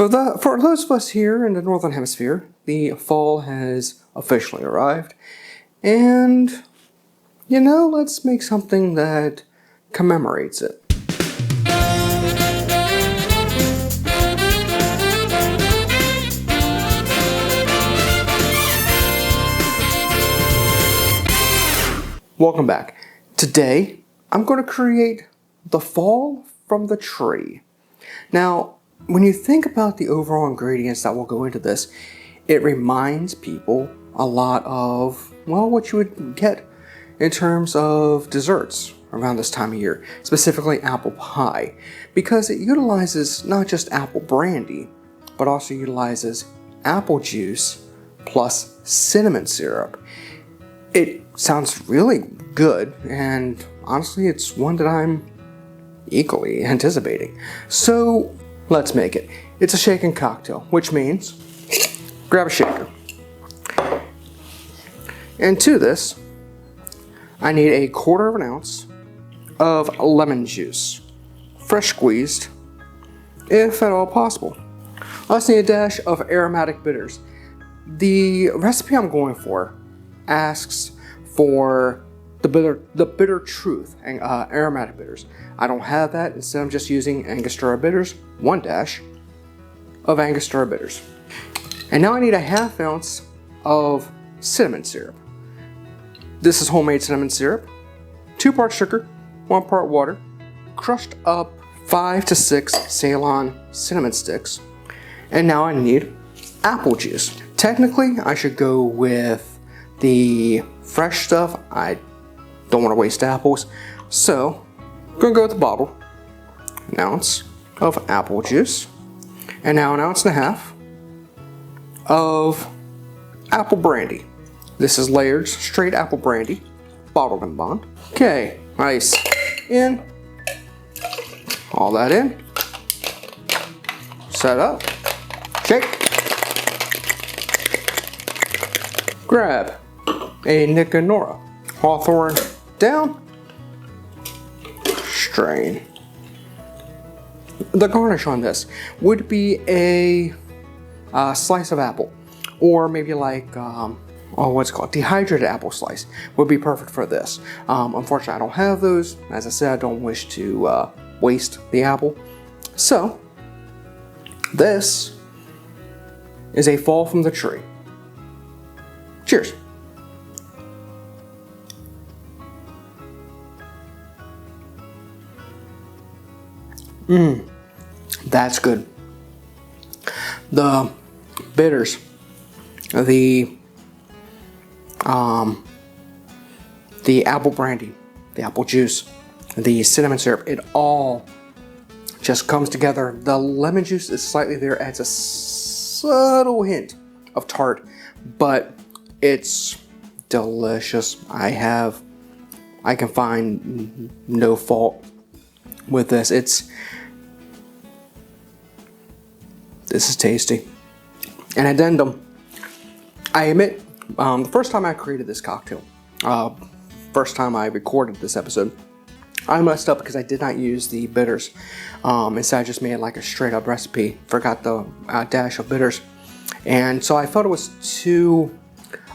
For those of us here in the Northern Hemisphere, the fall has officially arrived. And, let's make something that commemorates it. Welcome back. Today, I'm going to create the fall from the tree. Now, when you think about the overall ingredients that will go into this, it reminds people a lot of, what you would get in terms of desserts around this time of year, specifically apple pie, because it utilizes not just apple brandy, but also utilizes apple juice plus cinnamon syrup. It sounds really good, and honestly, it's one that I'm equally anticipating. So let's make it. It's a shaken cocktail, which means grab a shaker. And to this, I need a 1/4 ounce of lemon juice, fresh squeezed, if at all possible. I also need a dash of aromatic bitters. The recipe I'm going for asks for the bitter truth and aromatic bitters. I don't have that. Instead, I'm just using Angostura Bitters, 1 dash of Angostura Bitters. And now I need a 1/2 ounce of cinnamon syrup. This is homemade cinnamon syrup, 2 parts sugar, 1 part water, crushed up 5 to 6 Ceylon cinnamon sticks. And now I need apple juice. Technically, I should go with the fresh stuff. I don't want to waste apples, so I'm going to go with the bottle. 1 ounce of apple juice, and now 1.5 ounces of apple brandy. This is layered straight apple brandy, bottled and bond. Okay, ice in, all that in, set up, shake, grab a Nick and Nora Hawthorne down, strain. The garnish on this would be a slice of apple, or maybe like what's called dehydrated apple slice would be perfect for this. Unfortunately, I don't have those. As I said, I don't wish to waste the apple. So this is a fall from the tree. Cheers. That's good. The bitters, the apple brandy, the apple juice, the cinnamon syrup, it all just comes together. The lemon juice is slightly there, adds a subtle hint of tart, but it's delicious. I can find no fault with this. This is tasty. An addendum. I admit, the first time I created this cocktail, first time I recorded this episode, I messed up because I did not use the bitters. Instead, I just made like a straight up recipe. Forgot the dash of bitters, and so I felt it was too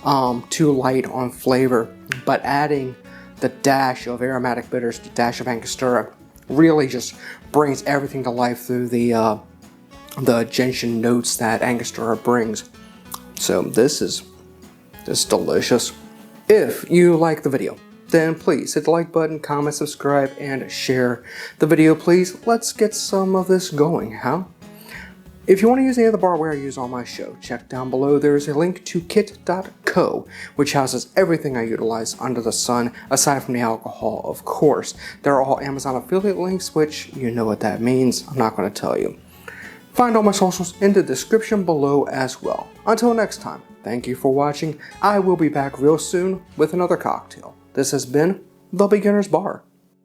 light on flavor. But adding the dash of aromatic bitters, the dash of Angostura, really just brings everything to life through the gentian notes that Angostura brings. So this is delicious. If you like the video, then please hit the like button, comment, subscribe, and share the video, please. Let's get some of this going, huh? If you want to use any of the barware I use on my show, check down below. There is a link to kit.co, which houses everything I utilize under the sun, aside from the alcohol, of course. They're all Amazon affiliate links, which you know what that means. I'm not going to tell you. Find all my socials in the description below as well. Until next time, thank you for watching. I will be back real soon with another cocktail. This has been The Beginner's Bar.